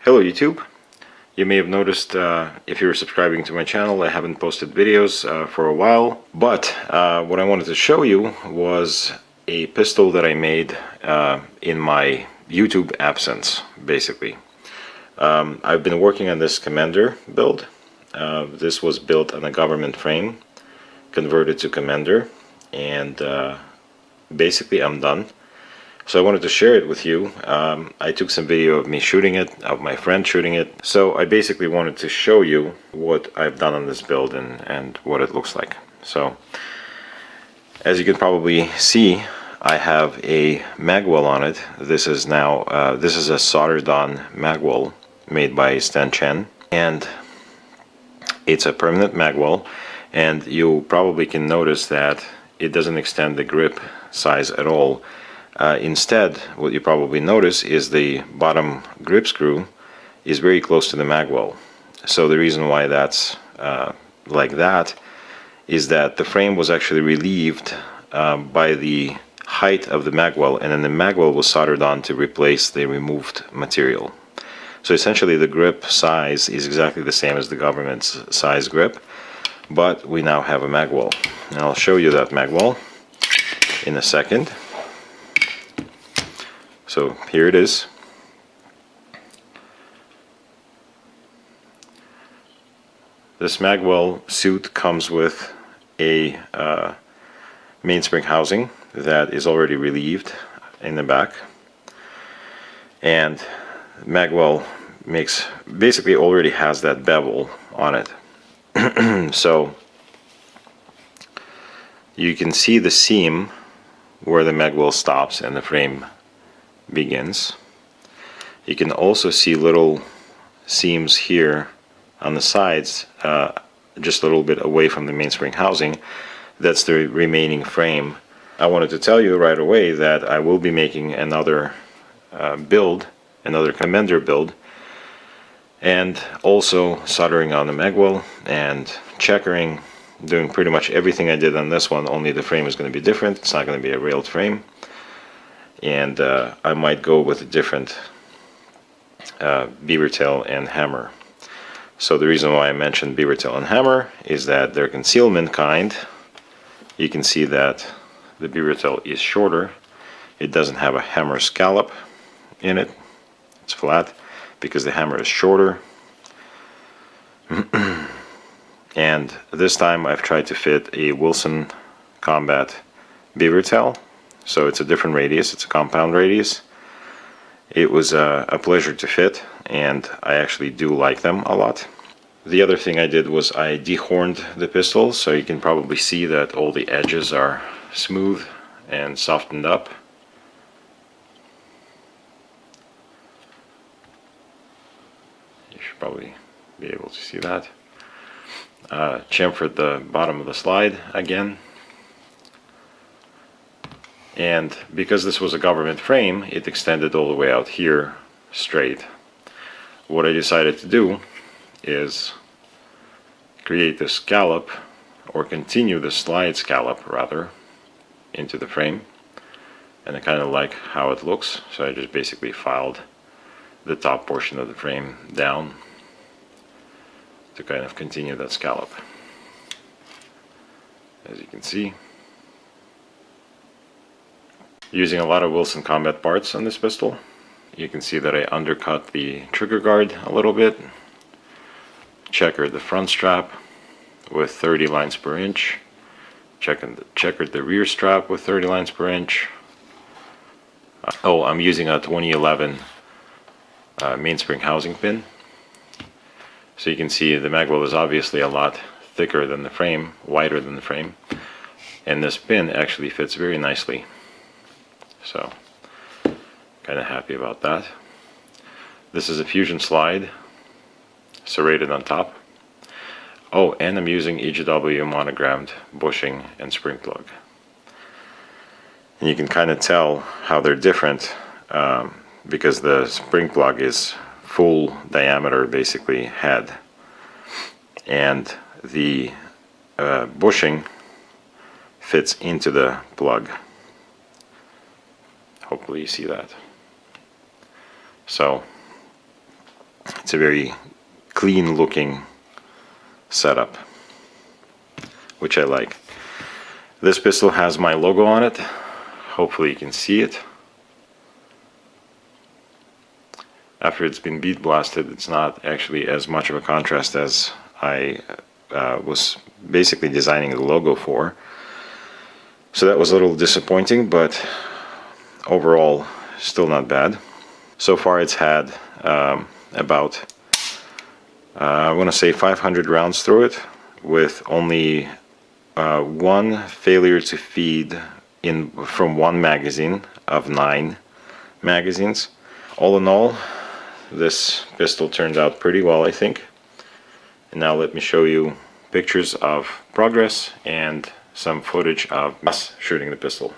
Hello YouTube. You may have noticed if you're subscribing to my channel, I haven't posted videos for a while, but what I wanted to show you was a pistol that I made in my YouTube absence, basically. I've been working on this Commander build. This was built on a government frame, converted to Commander, and basically I'm done. So I wanted to share it with you. I took some video of me shooting it, of my friend shooting it. So I basically wanted to show you what I've done on this build and what it looks like. So as you can probably see, I have a magwell on it. This is now this is a soldered on magwell made by Stan Chen, and it's a permanent magwell. And you probably can notice that it doesn't extend the grip size at all. Instead, what you probably notice is the bottom grip screw is very close to the magwell. So the reason why that's like that is that the frame was actually relieved by the height of the magwell, and then the magwell was soldered on to replace the removed material. So essentially the grip size is exactly the same as the government's size grip, but we now have a magwell. And I'll show you that magwell in a second. So here it is. This magwell suit comes with a mainspring housing that is already relieved in the back, and magwell basically already has that bevel on it. So you can see the seam where the magwell stops and the frame begins. You can also see little seams here on the sides, just a little bit away from the mainspring housing. That's the remaining frame. I wanted to tell you right away that I will be making another build, another Commander build, and also soldering on the magwell and checkering, doing pretty much everything I did on this one, only the frame is going to be different. It's not going to be a railed frame. And I might go with a different beaver tail and hammer. So the reason why I mentioned beaver tail and hammer is that they're concealment kind. You can see that the beaver tail is shorter. It doesn't have a hammer scallop in it. It's flat because the hammer is shorter. And this time I've tried to fit a Wilson Combat beaver tail. So it's a different radius, it's a compound radius. It was a pleasure to fit, and I actually do like them a lot. The other thing I did was I dehorned the pistol, so you can probably see that all the edges are smooth and softened up. You should probably be able to see that. Chamfered the bottom of the slide again. And because this was a government frame, it extended all the way out here straight. What I decided to do is create this scallop, or continue the slide scallop rather, into the frame. And I kind of like how it looks, so I just basically filed the top portion of the frame down to kind of continue that scallop. As you can see, using a lot of Wilson Combat parts on this pistol. You can see that I undercut the trigger guard a little bit, checkered the front strap with 30 lines per inch, checkered the rear strap with 30 lines per inch. Oh, I'm using a 2011 mainspring housing pin. So you can see the magwell is obviously a lot thicker than the frame, wider than the frame, and this pin actually fits very nicely. So, kind of happy about that. This is a fusion slide, serrated on top. Oh, and I'm using EGW monogrammed bushing and spring plug. And you can kind of tell how they're different because the spring plug is full diameter, basically head, and the bushing fits into the plug. Hopefully you see that. So It's a very clean looking setup, which I like. This pistol has my logo on it. Hopefully you can see it. After it's been bead blasted, it's not actually as much of a contrast as I was basically designing the logo for. So that was a little disappointing, but overall still not bad. So far it's had about I want to say 500 rounds through it, with only one failure to feed in from one magazine of 9 magazines. All in all, this pistol turned out pretty well, I think. And now let me show you pictures of progress and some footage of us shooting the pistol.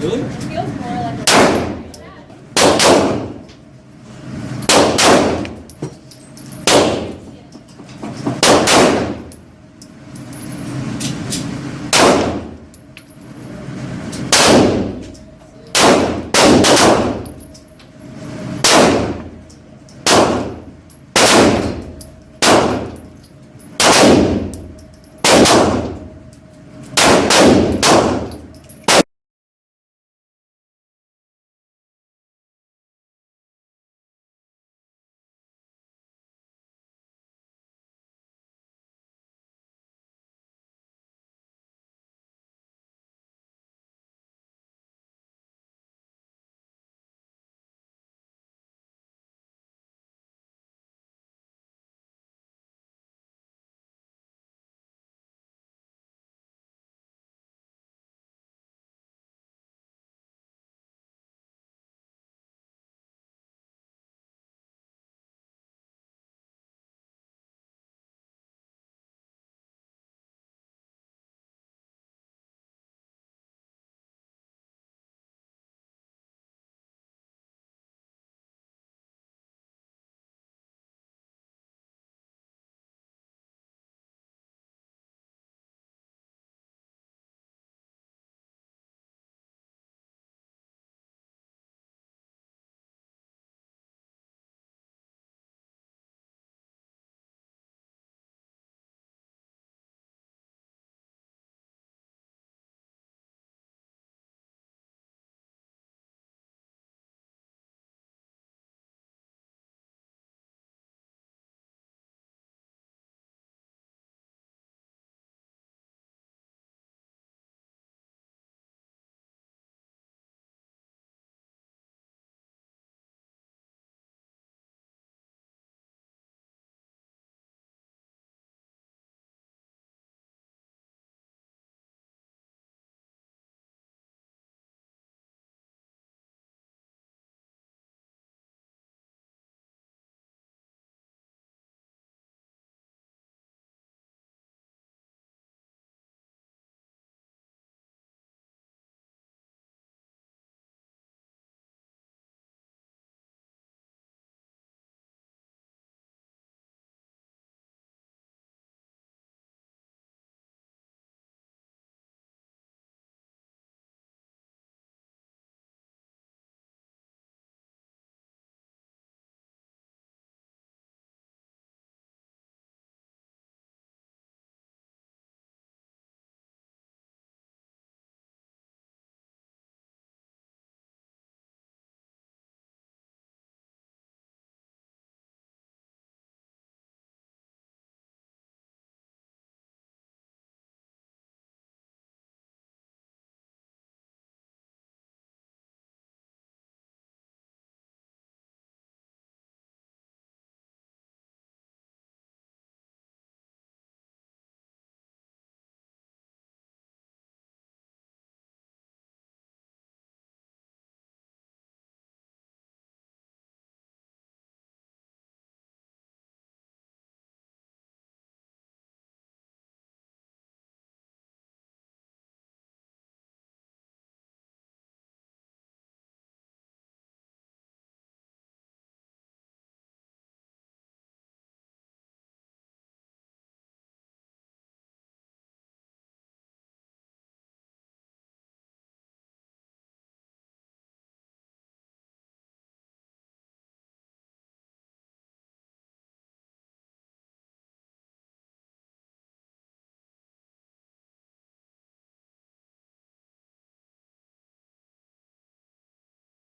Really? It feels more like a